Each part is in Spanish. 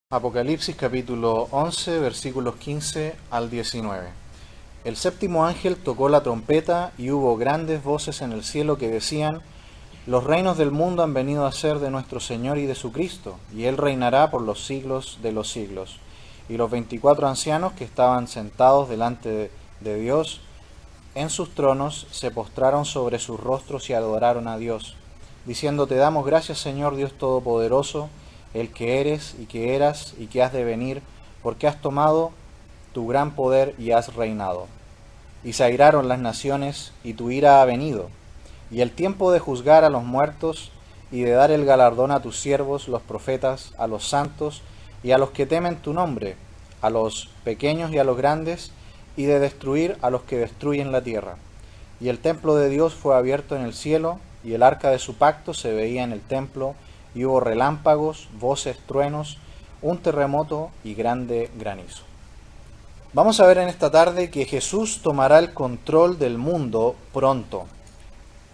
Apocalipsis capítulo 11 versículos 15 al 19. El séptimo ángel tocó la trompeta y hubo grandes voces en el cielo que decían: Los reinos del mundo han venido a ser de nuestro Señor y de su Cristo, y Él reinará por los siglos de los siglos. Y los 24 ancianos que estaban sentados delante de Dios en sus tronos se postraron sobre sus rostros y adoraron a Dios, diciendo: Te damos gracias, Señor Dios Todopoderoso, el que eres y que eras y que has de venir, porque has tomado tu gran poder y has reinado. Y se airaron las naciones, y tu ira ha venido, y el tiempo de juzgar a los muertos, y de dar el galardón a tus siervos, los profetas, a los santos, y a los que temen tu nombre, a los pequeños y a los grandes, y de destruir a los que destruyen la tierra. Y el templo de Dios fue abierto en el cielo, y el arca de su pacto se veía en el templo, y hubo relámpagos, voces, truenos, un terremoto y grande granizo. Vamos a ver en esta tarde que Jesús tomará el control del mundo pronto.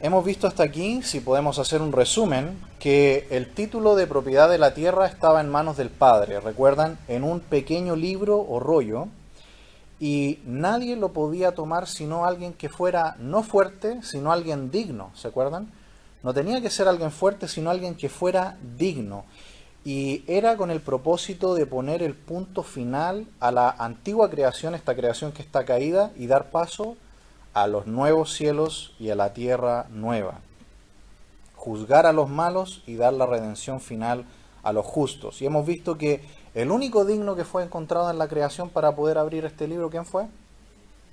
Hemos visto hasta aquí, si podemos hacer un resumen, que el título de propiedad de la tierra estaba en manos del Padre, recuerdan, en un pequeño libro o rollo, y nadie lo podía tomar sino alguien que fuera no fuerte, sino alguien digno, ¿se acuerdan? No tenía que ser alguien fuerte, sino alguien que fuera digno. Y era con el propósito de poner el punto final a la antigua creación, esta creación que está caída, y dar paso a los nuevos cielos y a la tierra nueva. Juzgar a los malos y dar la redención final a los justos. Y hemos visto que el único digno que fue encontrado en la creación para poder abrir este libro, ¿quién fue?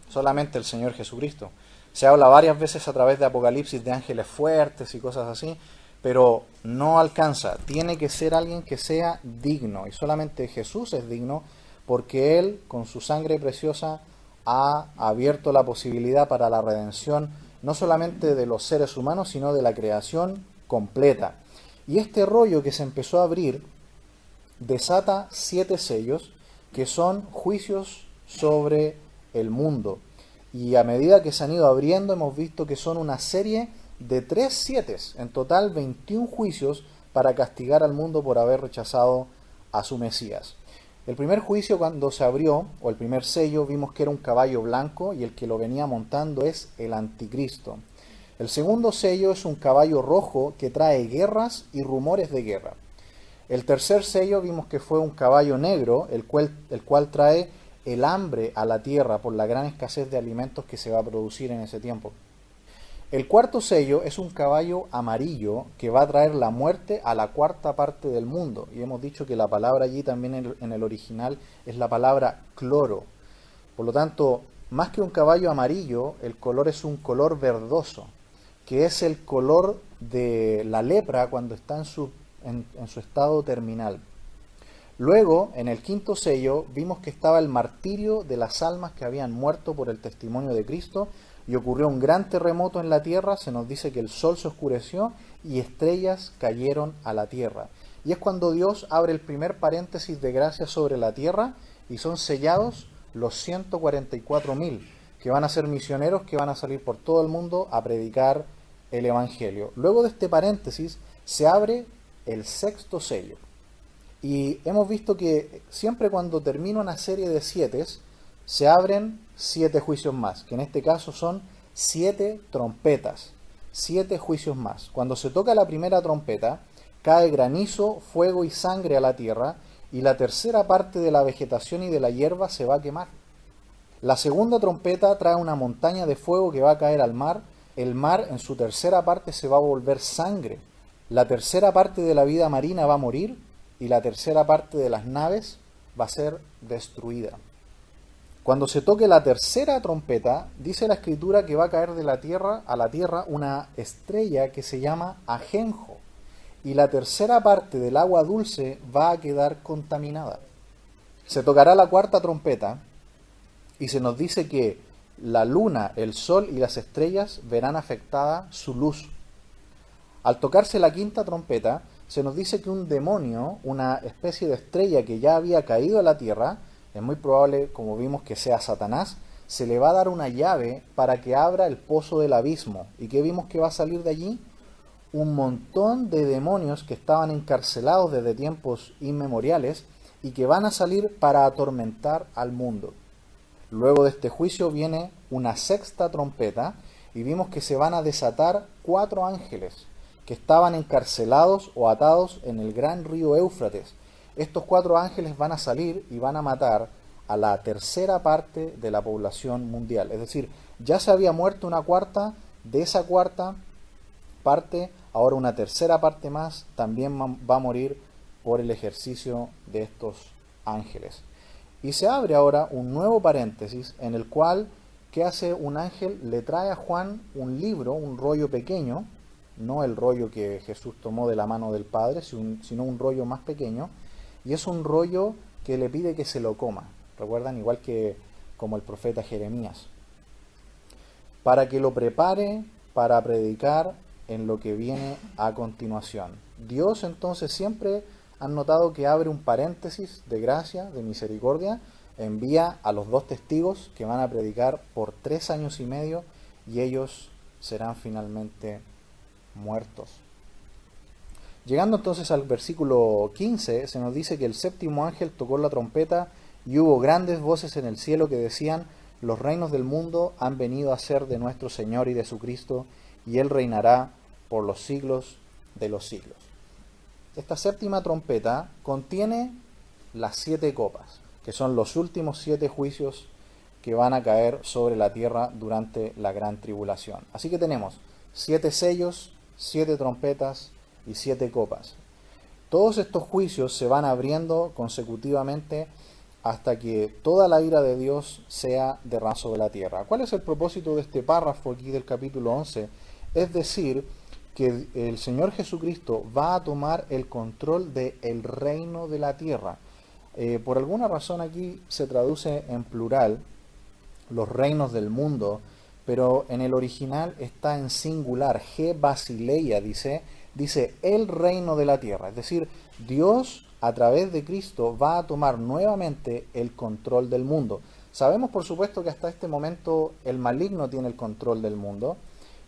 Solamente el Señor Jesucristo. Se habla varias veces a través de Apocalipsis de ángeles fuertes y cosas así, pero no alcanza. Tiene que ser alguien que sea digno, y solamente Jesús es digno porque Él, con su sangre preciosa, ha abierto la posibilidad para la redención no solamente de los seres humanos, sino de la creación completa. Y este rollo que se empezó a abrir desata 7 sellos que son juicios sobre el mundo. Y a medida que se han ido abriendo hemos visto que son una serie de 3 sietes, en total 21 juicios para castigar al mundo por haber rechazado a su Mesías. El primer juicio, cuando se abrió, o el primer sello, vimos que era un caballo blanco y el que lo venía montando es el anticristo. El segundo sello es un caballo rojo que trae guerras y rumores de guerra. El tercer sello vimos que fue un caballo negro, el cual trae el hambre a la tierra por la gran escasez de alimentos que se va a producir en ese tiempo. El cuarto sello es un caballo amarillo que va a traer la muerte a la cuarta parte del mundo. Y hemos dicho que la palabra allí también en el original es la palabra cloro. Por lo tanto, más que un caballo amarillo, el color es un color verdoso, que es el color de la lepra cuando está en su estado terminal. Luego, en el quinto sello, vimos que estaba el martirio de las almas que habían muerto por el testimonio de Cristo, y ocurrió un gran terremoto en la tierra. Se nos dice que el sol se oscureció y estrellas cayeron a la tierra. Y es cuando Dios abre el primer paréntesis de gracia sobre la tierra, y son sellados los 144.000, que van a ser misioneros, que van a salir por todo el mundo a predicar el Evangelio. Luego de este paréntesis se abre el sexto sello. Y hemos visto que siempre cuando termina una serie de 7, se abren 7 juicios más, que en este caso son 7 trompetas, 7 juicios más. Cuando se toca la primera trompeta, cae granizo, fuego y sangre a la tierra, y la tercera parte de la vegetación y de la hierba se va a quemar. La segunda trompeta trae una montaña de fuego que va a caer al mar. El mar en su tercera parte se va a volver sangre. La tercera parte de la vida marina va a morir, y la tercera parte de las naves va a ser destruida. Cuando se toque la tercera trompeta, dice la escritura que va a caer de la tierra a la tierra una estrella que se llama ajenjo, y la tercera parte del agua dulce va a quedar contaminada. Se tocará la cuarta trompeta y se nos dice que la luna, el sol y las estrellas verán afectada su luz. Al tocarse la quinta trompeta, se nos dice que un demonio, una especie de estrella que ya había caído a la tierra, es muy probable, como vimos, que sea Satanás, se le va a dar una llave para que abra el pozo del abismo. ¿Y qué vimos que va a salir de allí? Un montón de demonios que estaban encarcelados desde tiempos inmemoriales y que van a salir para atormentar al mundo. Luego de este juicio viene una sexta trompeta y vimos que se van a desatar 4 ángeles que estaban encarcelados o atados en el gran río Éufrates. Estos 4 ángeles van a salir y van a matar a la tercera parte de la población mundial. Es decir, ya se había muerto una cuarta, de esa cuarta parte, ahora una tercera parte más también va a morir por el ejercicio de estos ángeles. Y se abre ahora un nuevo paréntesis en el cual, ¿qué hace un ángel? Le trae a Juan un libro, un rollo pequeño, no el rollo que Jesús tomó de la mano del Padre, sino un rollo más pequeño, y es un rollo que le pide que se lo coma. ¿Recuerdan? Igual que como el profeta Jeremías. Para que lo prepare para predicar en lo que viene a continuación. Dios entonces siempre han notado que abre un paréntesis de gracia, de misericordia, envía a los 2 testigos que van a predicar por 3 años y medio y ellos serán finalmente muertos. Llegando entonces al versículo 15, se nos dice que el séptimo ángel tocó la trompeta y hubo grandes voces en el cielo que decían: los reinos del mundo han venido a ser de nuestro Señor y de su Cristo, y Él reinará por los siglos de los siglos. Esta séptima trompeta contiene las 7 copas, que son los últimos 7 juicios que van a caer sobre la tierra durante la gran tribulación. Así que tenemos 7 sellos, 7 trompetas y 7 copas. Todos estos juicios se van abriendo consecutivamente hasta que toda la ira de Dios sea derramada sobre la tierra. ¿Cuál es el propósito de este párrafo aquí del capítulo 11? Es decir, que el Señor Jesucristo va a tomar el control del reino de la tierra. Por alguna razón aquí se traduce en plural los reinos del mundo, pero en el original está en singular, G basileia, dice el reino de la tierra. Es decir, Dios a través de Cristo va a tomar nuevamente el control del mundo. Sabemos por supuesto que hasta este momento el maligno tiene el control del mundo,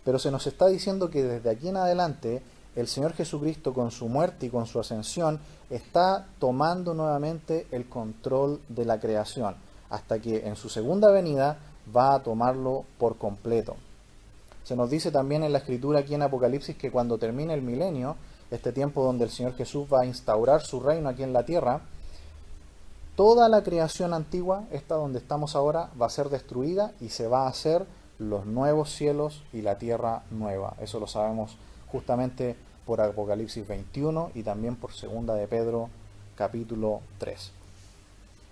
pero se nos está diciendo que desde aquí en adelante el Señor Jesucristo, con su muerte y con su ascensión, está tomando nuevamente el control de la creación, hasta que en su segunda venida va a tomarlo por completo. Se nos dice también en la Escritura aquí en Apocalipsis que cuando termine el milenio, este tiempo donde el Señor Jesús va a instaurar su reino aquí en la tierra, toda la creación antigua, esta donde estamos ahora, va a ser destruida y se va a hacer los nuevos cielos y la tierra nueva. Eso lo sabemos justamente por Apocalipsis 21 y también por 2 de Pedro capítulo 3.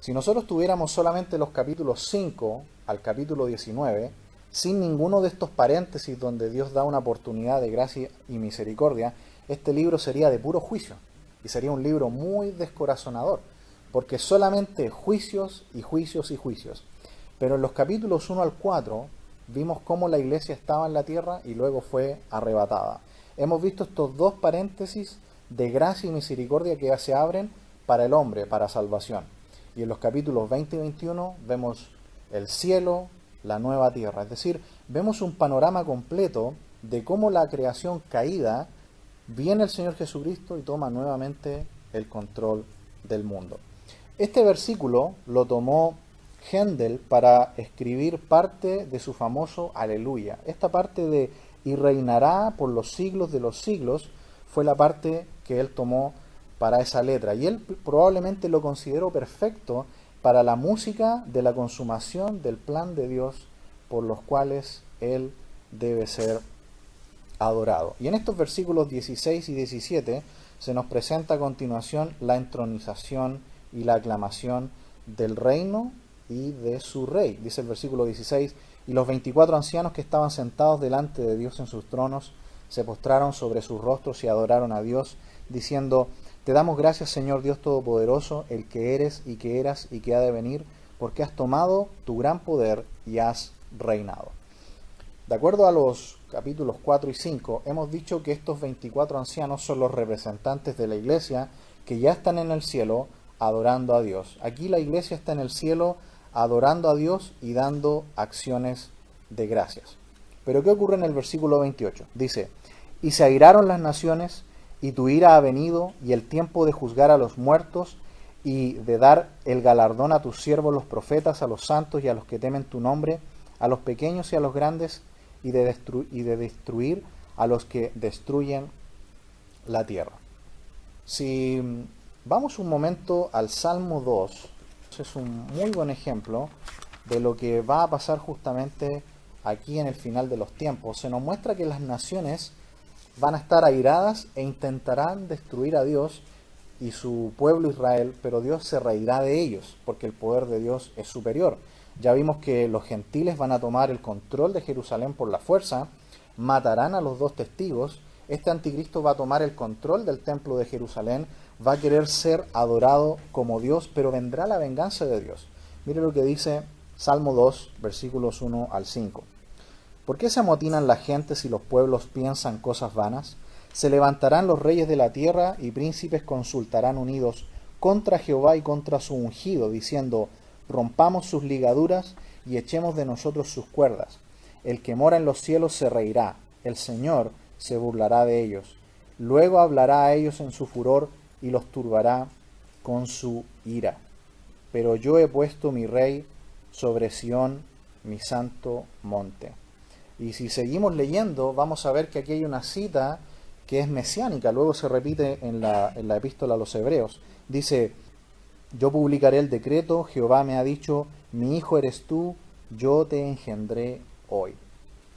Si nosotros tuviéramos solamente los capítulos 5 al capítulo 19, sin ninguno de estos paréntesis donde Dios da una oportunidad de gracia y misericordia, este libro sería de puro juicio y sería un libro muy descorazonador, porque solamente juicios y juicios y juicios. Pero en los capítulos 1 al 4 vimos cómo la iglesia estaba en la tierra y luego fue arrebatada. Hemos visto estos 2 paréntesis de gracia y misericordia que ya se abren para el hombre, para salvación. Y en los capítulos 20 y 21 vemos el cielo, la nueva tierra. Es decir, vemos un panorama completo de cómo la creación caída viene el Señor Jesucristo y toma nuevamente el control del mundo. Este versículo lo tomó Händel para escribir parte de su famoso Aleluya. Esta parte de "y reinará por los siglos de los siglos" fue la parte que él tomó para esa letra. Y él probablemente lo consideró perfecto para la música de la consumación del plan de Dios por los cuales él debe ser adorado. Y en estos versículos 16 y 17 se nos presenta a continuación la entronización y la aclamación del reino y de su rey. Dice el versículo 16: y los 24 ancianos que estaban sentados delante de Dios en sus tronos se postraron sobre sus rostros y adoraron a Dios, diciendo: te damos gracias, Señor Dios Todopoderoso, el que eres y que eras y que ha de venir, porque has tomado tu gran poder y has reinado. De acuerdo a los capítulos 4 y 5, hemos dicho que estos 24 ancianos son los representantes de la iglesia que ya están en el cielo adorando a Dios. Aquí la iglesia está en el cielo adorando a Dios y dando acciones de gracias. Pero ¿qué ocurre en el versículo 28? Dice: y se airaron las naciones, y tu ira ha venido, y el tiempo de juzgar a los muertos, y de dar el galardón a tus siervos los profetas, a los santos y a los que temen tu nombre, a los pequeños y a los grandes, y de destruir a los que destruyen la tierra. Si vamos un momento al Salmo 2, es un muy buen ejemplo de lo que va a pasar justamente aquí en el final de los tiempos. Se nos muestra que las naciones van a estar airadas e intentarán destruir a Dios y su pueblo Israel, pero Dios se reirá de ellos, porque el poder de Dios es superior. Ya vimos que los gentiles van a tomar el control de Jerusalén por la fuerza, matarán a los dos testigos, este anticristo va a tomar el control del templo de Jerusalén, va a querer ser adorado como Dios, pero vendrá la venganza de Dios. Mire lo que dice Salmo 2, versículos 1 al 5. ¿Por qué se amotinan las gentes y los pueblos piensan cosas vanas? Se levantarán los reyes de la tierra y príncipes consultarán unidos contra Jehová y contra su ungido, diciendo, rompamos sus ligaduras y echemos de nosotros sus cuerdas. El que mora en los cielos se reirá, el Señor se burlará de ellos. Luego hablará a ellos en su furor y los turbará con su ira. Pero yo he puesto mi rey sobre Sión, mi santo monte. Y si seguimos leyendo, vamos a ver que aquí hay una cita que es mesiánica, luego se repite en la epístola a los Hebreos. Dice, yo publicaré el decreto, Jehová me ha dicho, mi hijo eres tú, yo te engendré hoy.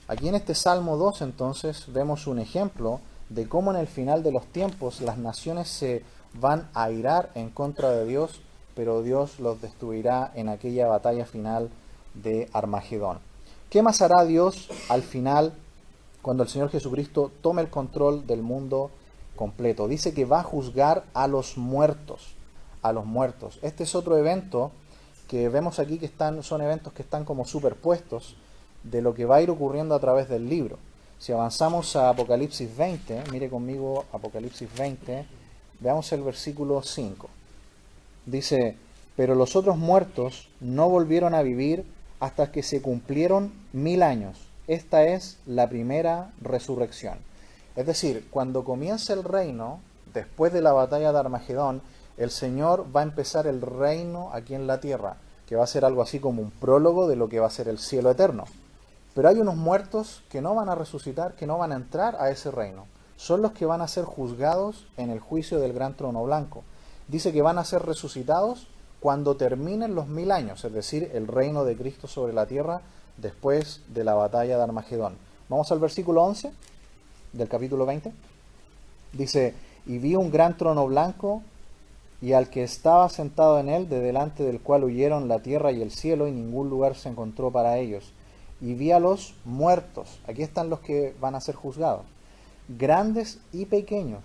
Aquí en este Salmo 2 entonces vemos un ejemplo de cómo en el final de los tiempos las naciones se van a irar en contra de Dios, pero Dios los destruirá en aquella batalla final de Armagedón. ¿Qué más hará Dios al final cuando el Señor Jesucristo tome el control del mundo completo? Dice que va a juzgar a los muertos, a los muertos. Este es otro evento que vemos aquí que son eventos que están como superpuestos de lo que va a ir ocurriendo a través del libro. Si avanzamos a Apocalipsis 20, mire conmigo Apocalipsis 20, veamos el versículo 5. Dice, pero los otros muertos no volvieron a vivir hasta que se cumplieron 1000 años. Esta es la primera resurrección. Es decir, cuando comienza el reino, después de la batalla de Armagedón, el Señor va a empezar el reino aquí en la tierra, que va a ser algo así como un prólogo de lo que va a ser el cielo eterno. Pero hay unos muertos que no van a resucitar, que no van a entrar a ese reino. Son los que van a ser juzgados en el juicio del gran trono blanco. Dice que van a ser resucitados cuando terminen los 1000 años, es decir, el reino de Cristo sobre la tierra después de la batalla de Armagedón. Vamos al versículo 11 del capítulo 20. Dice, y vi un gran trono blanco y al que estaba sentado en él, de delante del cual huyeron la tierra y el cielo, y ningún lugar se encontró para ellos. Y vi a los muertos, aquí están los que van a ser juzgados, grandes y pequeños,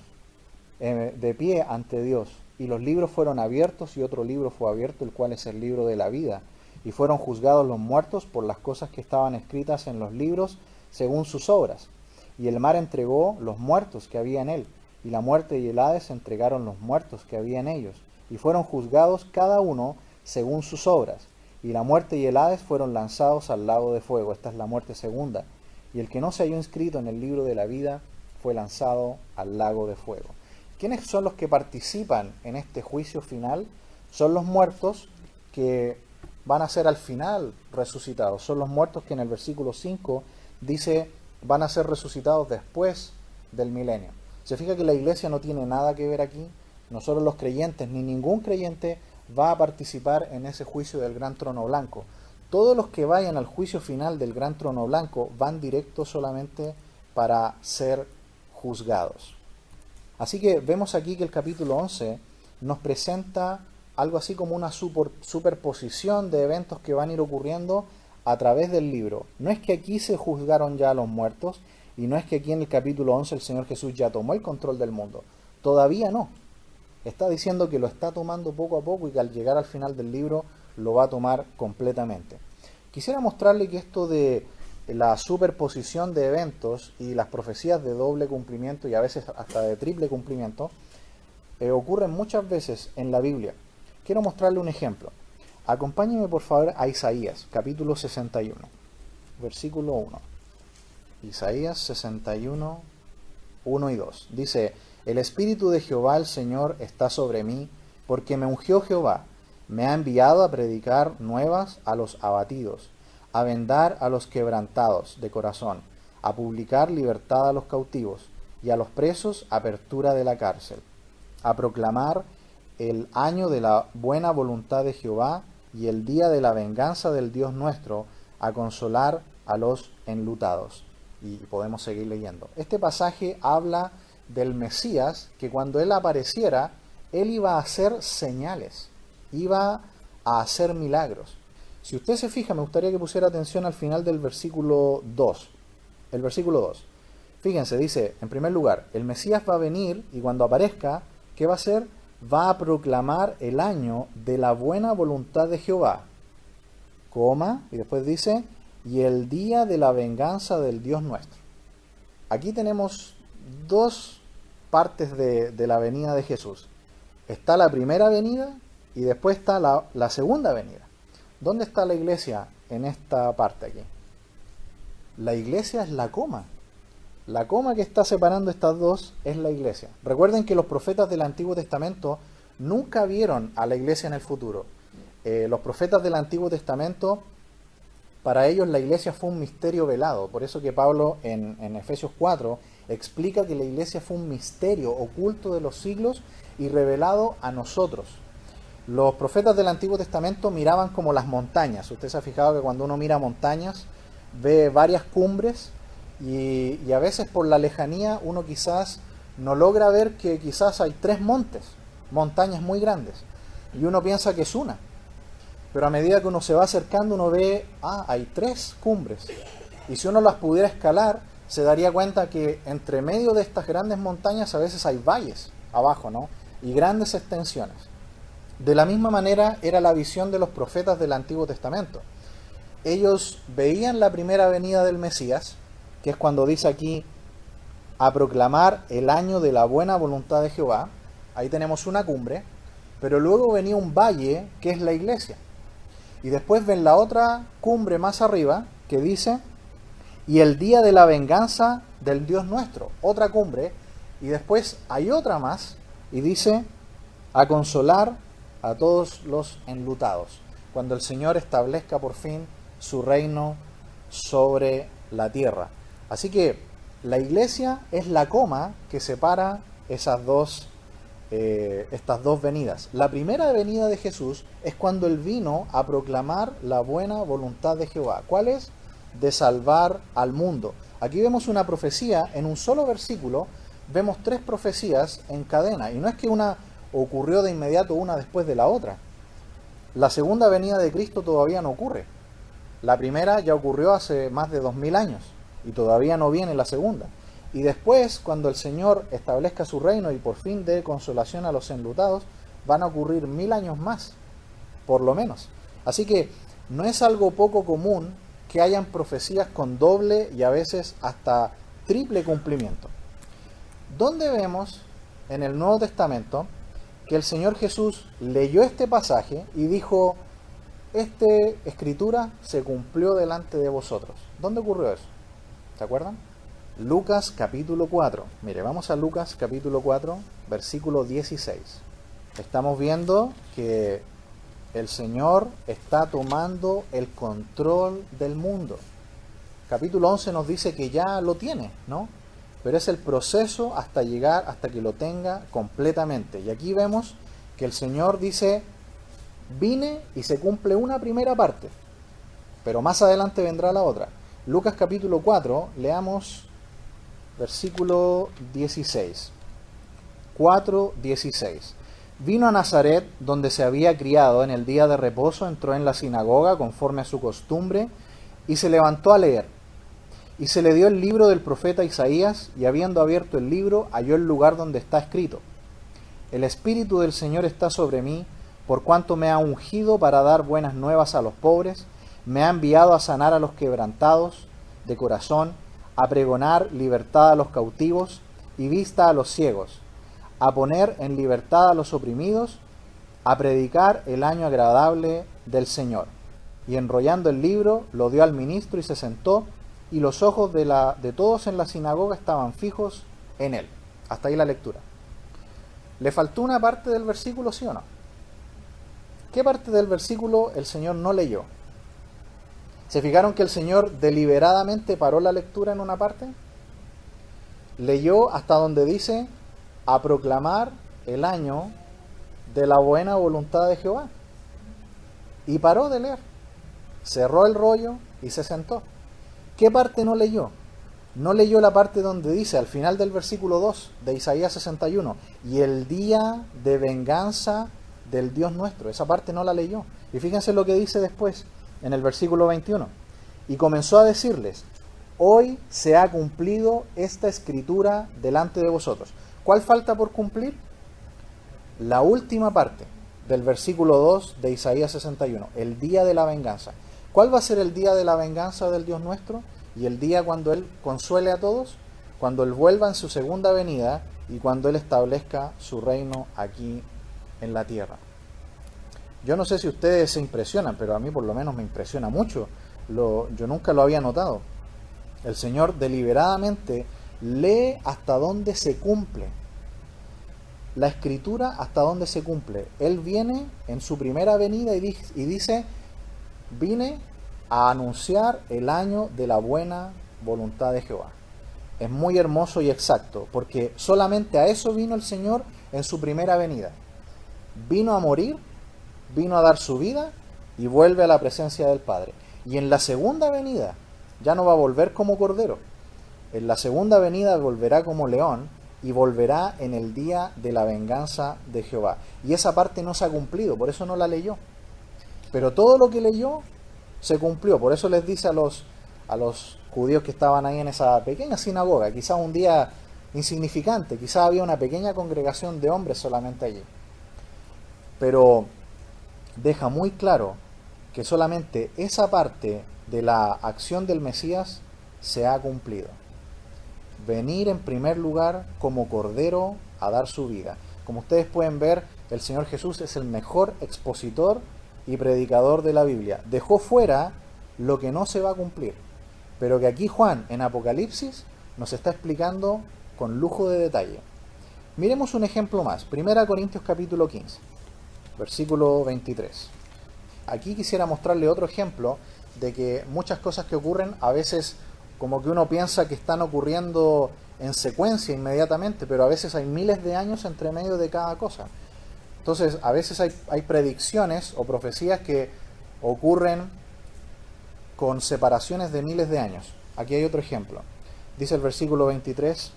de pie ante Dios. Y los libros fueron abiertos, y otro libro fue abierto, el cual es el libro de la vida. Y fueron juzgados los muertos por las cosas que estaban escritas en los libros, según sus obras. Y el mar entregó los muertos que había en él, y la muerte y el Hades entregaron los muertos que había en ellos, y fueron juzgados cada uno según sus obras. Y la muerte y el Hades fueron lanzados al lago de fuego. Esta es la muerte segunda. Y el que no se halló inscrito en el libro de la vida fue lanzado al lago de fuego. ¿Quiénes son los que participan en este juicio final? Son los muertos que van a ser al final resucitados. Son los muertos que en el versículo 5 dice van a ser resucitados después del milenio. Se fija que la iglesia no tiene nada que ver aquí. Nosotros los creyentes, ni ningún creyente va a participar en ese juicio del gran trono blanco. Todos los que vayan al juicio final del gran trono blanco van directo solamente para ser juzgados. Así que vemos aquí que el capítulo 11 nos presenta algo así como una superposición de eventos que van a ir ocurriendo a través del libro. No es que aquí se juzgaron ya a los muertos, y no es que aquí en el capítulo 11 el Señor Jesús ya tomó el control del mundo. Todavía no. Está diciendo que lo está tomando poco a poco y que al llegar al final del libro lo va a tomar completamente. Quisiera mostrarle que esto de la superposición de eventos y las profecías de doble cumplimiento y a veces hasta de triple cumplimiento ocurren muchas veces en la Biblia. Quiero mostrarle un ejemplo. Acompáñeme por favor a Isaías, capítulo 61, versículo 1. Isaías 61, 1 y 2. Dice, el Espíritu de Jehová el Señor está sobre mí, porque me ungió Jehová, me ha enviado a predicar nuevas a los abatidos, a vendar a los quebrantados de corazón, a publicar libertad a los cautivos, y a los presos apertura de la cárcel, a proclamar el año de la buena voluntad de Jehová y el día de la venganza del Dios nuestro, a consolar a los enlutados. Y podemos seguir leyendo. Este pasaje habla del Mesías, que cuando él apareciera, él iba a hacer señales, iba a hacer milagros. Si usted se fija, me gustaría que pusiera atención al final del versículo 2. El versículo 2. Fíjense, dice, en primer lugar, el Mesías va a venir y cuando aparezca, ¿qué va a hacer? Va a proclamar el año de la buena voluntad de Jehová, coma, y después dice, y el día de la venganza del Dios nuestro. Aquí tenemos dos partes de la venida de Jesús. Está la primera venida y después está la segunda venida. ¿Dónde está la iglesia en esta parte aquí? La iglesia es la coma. La coma que está separando estas dos es la iglesia. Recuerden que los profetas del Antiguo Testamento nunca vieron a la iglesia en el futuro. Los profetas del Antiguo Testamento, para ellos la iglesia fue un misterio velado. Por eso que Pablo en Efesios 4 explica que la iglesia fue un misterio oculto de los siglos y revelado a nosotros. Los profetas del Antiguo Testamento miraban como las montañas. Usted se ha fijado que cuando uno mira montañas ve varias cumbres y a veces por la lejanía uno quizás no logra ver que quizás hay 3 montes, montañas muy grandes, y uno piensa que es una. Pero a medida que uno se va acercando uno ve, hay 3 cumbres. Y si uno las pudiera escalar, se daría cuenta que entre medio de estas grandes montañas a veces hay valles abajo, ¿no? Y grandes extensiones. De la misma manera era la visión de los profetas del Antiguo Testamento. Ellos veían la primera venida del Mesías, que es cuando dice aquí, a proclamar el año de la buena voluntad de Jehová. Ahí tenemos una cumbre, pero luego venía un valle, que es la iglesia. Y después ven la otra cumbre más arriba, que dice, y el día de la venganza del Dios nuestro, otra cumbre, y después hay otra más, y dice, a consolar a todos los enlutados, cuando el Señor establezca por fin su reino sobre la tierra. Así que la iglesia es la coma que separa estas dos venidas. La primera venida de Jesús es cuando Él vino a proclamar la buena voluntad de Jehová. ¿Cuál es? De salvar al mundo. Aquí vemos una profecía, en un solo versículo, vemos 3 profecías en cadena. Y no es que una ocurrió de inmediato una después de la otra. La segunda venida de Cristo todavía no ocurre. La primera ya ocurrió hace más de 2000 años y todavía no viene la segunda. Y después, cuando el Señor establezca su reino y por fin dé consolación a los enlutados, van a ocurrir 1000 años más, por lo menos. Así que no es algo poco común que hayan profecías con doble y a veces hasta triple cumplimiento. ¿Dónde vemos en el Nuevo Testamento que el Señor Jesús leyó este pasaje y dijo, esta escritura se cumplió delante de vosotros? ¿Dónde ocurrió eso? ¿Se acuerdan? Lucas capítulo 4. Mire, vamos a Lucas capítulo 4, versículo 16. Estamos viendo que el Señor está tomando el control del mundo. Capítulo 11 nos dice que ya lo tiene, ¿no? Pero es el proceso hasta llegar, hasta que lo tenga completamente. Y aquí vemos que el Señor dice, vine y se cumple una primera parte, pero más adelante vendrá la otra. Lucas capítulo 4, leamos versículo 16. 4:16. Vino a Nazaret, donde se había criado. En el día de reposo entró en la sinagoga conforme a su costumbre y se levantó a leer. Y se le dio el libro del profeta Isaías, y habiendo abierto el libro, halló el lugar donde está escrito: El Espíritu del Señor está sobre mí, por cuanto me ha ungido para dar buenas nuevas a los pobres, me ha enviado a sanar a los quebrantados de corazón, a pregonar libertad a los cautivos y vista a los ciegos, a poner en libertad a los oprimidos, a predicar el año agradable del Señor. Y enrollando el libro, lo dio al ministro y se sentó, y los ojos de todos en la sinagoga estaban fijos en él. Hasta ahí la lectura. ¿Le faltó una parte del versículo, sí o no? ¿qué parte del versículo el Señor no leyó? ¿Se fijaron que el Señor deliberadamente paró la lectura en una parte? Leyó hasta donde dice, a proclamar el año de la buena voluntad de Jehová. Y paró de leer. Cerró el rollo y se sentó. ¿Qué parte no leyó? No leyó la parte donde dice, al final del versículo 2 de Isaías 61, y el día de venganza del Dios nuestro. Esa parte no la leyó. Y fíjense lo que dice después, en el versículo 21. Y comenzó a decirles, hoy se ha cumplido esta escritura delante de vosotros. ¿Cuál falta por cumplir? La última parte del versículo 2 de Isaías 61, el día de la venganza. ¿Cuál va a ser el día de la venganza del Dios nuestro? Y el día cuando Él consuele a todos, cuando Él vuelva en su segunda venida y cuando Él establezca su reino aquí en la tierra. Yo no sé si ustedes se impresionan, pero a mí por lo menos me impresiona mucho. Yo nunca lo había notado. El Señor deliberadamente lee hasta dónde se cumple. La Escritura hasta dónde se cumple. Él viene en su primera venida y dice, vine a anunciar el año de la buena voluntad de Jehová. Es muy hermoso y exacto, porque solamente a eso vino el Señor en su primera venida. Vino a morir, vino a dar su vida y vuelve a la presencia del Padre. Y en la segunda venida ya no va a volver como cordero. En la segunda venida volverá como león y volverá en el día de la venganza de Jehová. Y esa parte no se ha cumplido, por eso no la leyó. Pero todo lo que leyó se cumplió. Por eso les dice a los judíos que estaban ahí en esa pequeña sinagoga, quizás un día insignificante, quizás había una pequeña congregación de hombres solamente allí. Pero deja muy claro que solamente esa parte de la acción del Mesías se ha cumplido. Venir en primer lugar como cordero a dar su vida. Como ustedes pueden ver, el Señor Jesús es el mejor expositor y predicador de la Biblia. Dejó fuera lo que no se va a cumplir, pero que aquí Juan en Apocalipsis nos está explicando con lujo de detalle. Miremos un ejemplo más. 1 Corintios capítulo 15, versículo 23. Aquí quisiera mostrarle otro ejemplo de que muchas cosas que ocurren a veces como que uno piensa que están ocurriendo en secuencia inmediatamente, pero a veces hay miles de años entre medio de cada cosa. Entonces, a veces hay predicciones o profecías que ocurren con separaciones de miles de años. Aquí hay otro ejemplo. Dice el versículo 23,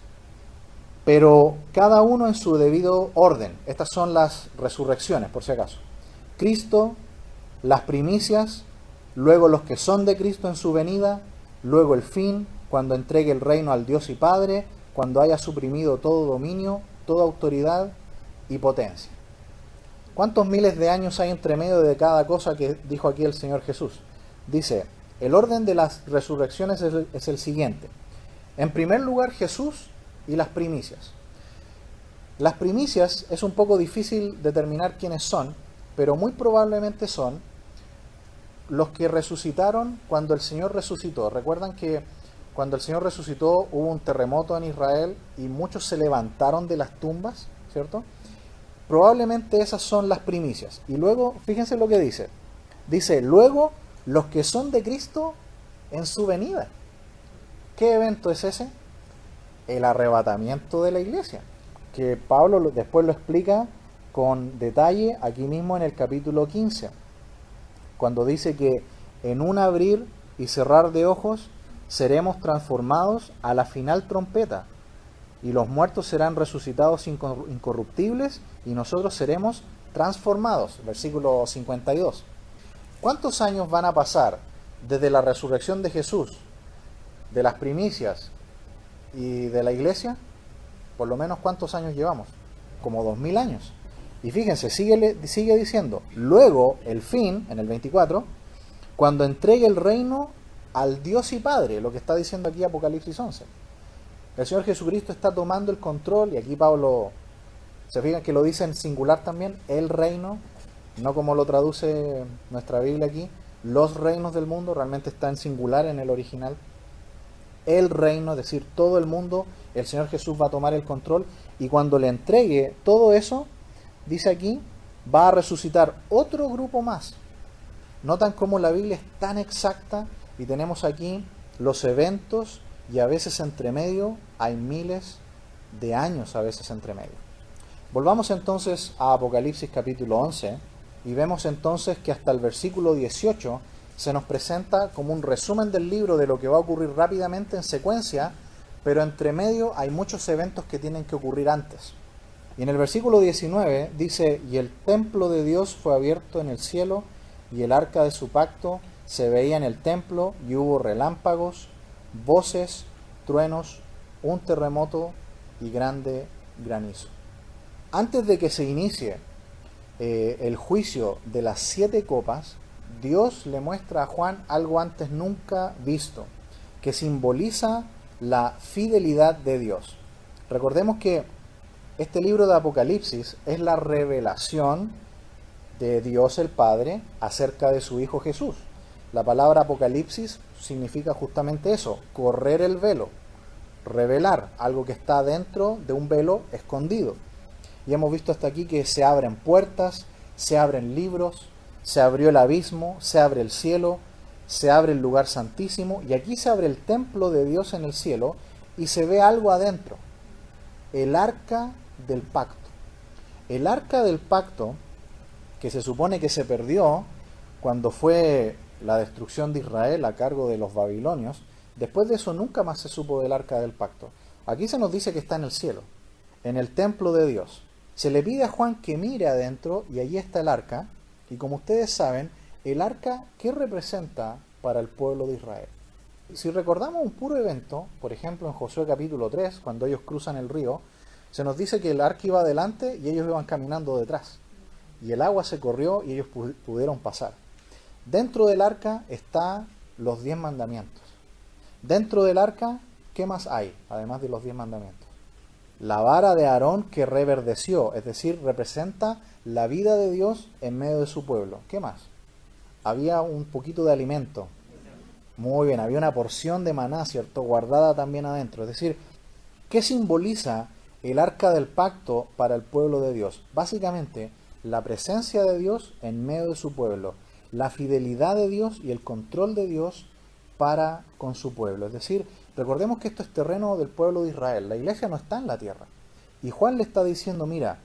pero cada uno en su debido orden. Estas son las resurrecciones, por si acaso. Cristo, las primicias, luego los que son de Cristo en su venida, luego el fin, cuando entregue el reino al Dios y Padre, cuando haya suprimido todo dominio, toda autoridad y potencia. ¿Cuántos miles de años hay entre medio de cada cosa que dijo aquí el Señor Jesús? Dice, el orden de las resurrecciones es el siguiente. En primer lugar, Jesús y las primicias. Las primicias es un poco difícil determinar quiénes son, pero muy probablemente son los que resucitaron cuando el Señor resucitó. Recuerdan que cuando el Señor resucitó hubo un terremoto en Israel y muchos se levantaron de las tumbas, ¿cierto? Probablemente esas son las primicias. Y luego, fíjense lo que dice. Dice, luego los que son de Cristo en su venida. ¿Qué evento es ese? El arrebatamiento de la iglesia. Que Pablo después lo explica con detalle aquí mismo en el capítulo 15. Cuando dice que en un abrir y cerrar de ojos seremos transformados a la final trompeta. Y los muertos serán resucitados incorruptibles y nosotros seremos transformados. Versículo 52. ¿Cuántos años van a pasar desde la resurrección de Jesús, de las primicias y de la iglesia? Por lo menos, ¿cuántos años llevamos? Como 2000 años. Y fíjense, sigue diciendo, luego el fin, en el 24, cuando entregue el reino al Dios y Padre, lo que está diciendo aquí Apocalipsis 11. El Señor Jesucristo está tomando el control, y aquí Pablo, se fijan que lo dice en singular también, el reino, no como lo traduce nuestra Biblia aquí, los reinos del mundo, realmente está en singular en el original. El reino, es decir, todo el mundo, el Señor Jesús va a tomar el control, y cuando le entregue todo eso, dice aquí, va a resucitar otro grupo más. Notan cómo la Biblia es tan exacta y tenemos aquí los eventos y a veces entre medio hay miles de años a veces entre medio. Volvamos entonces a Apocalipsis capítulo 11 y vemos entonces que hasta el versículo 18 se nos presenta como un resumen del libro de lo que va a ocurrir rápidamente en secuencia, pero entre medio hay muchos eventos que tienen que ocurrir antes. Y en el versículo 19 dice, y el templo de Dios fue abierto en el cielo, y el arca de su pacto se veía en el templo, y hubo relámpagos, voces, truenos, un terremoto y grande granizo. Antes de que se inicie el juicio de las 7 copas, Dios le muestra a Juan algo antes nunca visto, que simboliza la fidelidad de Dios. Recordemos que este libro de Apocalipsis es la revelación de Dios el Padre acerca de su Hijo Jesús. La palabra Apocalipsis significa justamente eso, correr el velo, revelar algo que está dentro de un velo escondido. Y hemos visto hasta aquí que se abren puertas, se abren libros, se abrió el abismo, se abre el cielo, se abre el lugar santísimo, y aquí se abre el templo de Dios en el cielo y se ve algo adentro, el arca del pacto. El arca del pacto, que se supone que se perdió cuando fue la destrucción de Israel a cargo de los babilonios, después de eso nunca más se supo del arca del pacto. Aquí se nos dice que está en el cielo, en el templo de Dios. Se le pide a Juan que mire adentro y allí está el arca, y como ustedes saben, el arca, ¿qué representa para el pueblo de Israel? Si recordamos un puro evento, por ejemplo en Josué capítulo 3, cuando ellos cruzan el río, se nos dice que el arca iba adelante y ellos iban caminando detrás. Y el agua se corrió y ellos pudieron pasar. Dentro del arca están los 10 mandamientos. Dentro del arca, ¿qué más hay, además de los 10 mandamientos? La vara de Aarón que reverdeció, es decir, representa la vida de Dios en medio de su pueblo. ¿Qué más? Había un poquito de alimento. Muy bien, había una porción de maná, ¿cierto? Guardada también adentro. Es decir, ¿qué simboliza el arca del pacto para el pueblo de Dios? Básicamente, la presencia de Dios en medio de su pueblo, la fidelidad de Dios y el control de Dios para con su pueblo. Es decir, recordemos que esto es terreno del pueblo de Israel. La iglesia no está en la tierra. Y Juan le está diciendo, mira,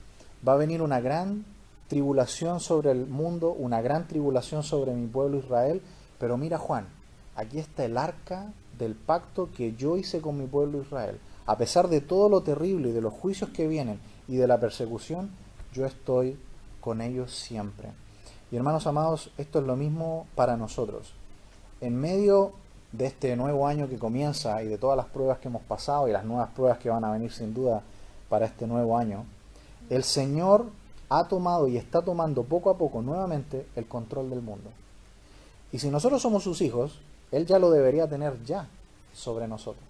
va a venir una gran tribulación sobre el mundo, una gran tribulación sobre mi pueblo Israel, pero mira Juan, aquí está el arca del pacto que yo hice con mi pueblo Israel. A pesar de todo lo terrible y de los juicios que vienen y de la persecución, yo estoy con ellos siempre. Y hermanos amados, esto es lo mismo para nosotros. En medio de este nuevo año que comienza y de todas las pruebas que hemos pasado y las nuevas pruebas que van a venir sin duda para este nuevo año, el Señor ha tomado y está tomando poco a poco nuevamente el control del mundo. Y si nosotros somos sus hijos, Él ya lo debería tener ya sobre nosotros.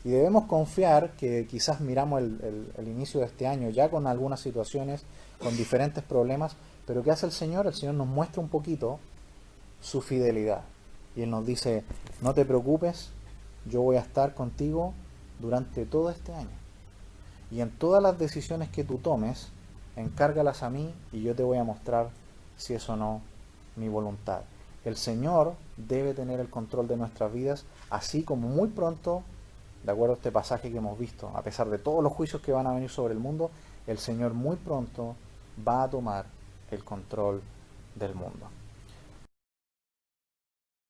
Y debemos confiar que quizás miramos el inicio de este año ya con algunas situaciones, con diferentes problemas, pero ¿qué hace el Señor? El Señor nos muestra un poquito su fidelidad. Y Él nos dice, no te preocupes, yo voy a estar contigo durante todo este año. Y en todas las decisiones que tú tomes, encárgalas a mí y yo te voy a mostrar si es o no mi voluntad. El Señor debe tener el control de nuestras vidas, así como muy pronto, de acuerdo a este pasaje que hemos visto, a pesar de todos los juicios que van a venir sobre el mundo, el Señor muy pronto va a tomar el control del mundo.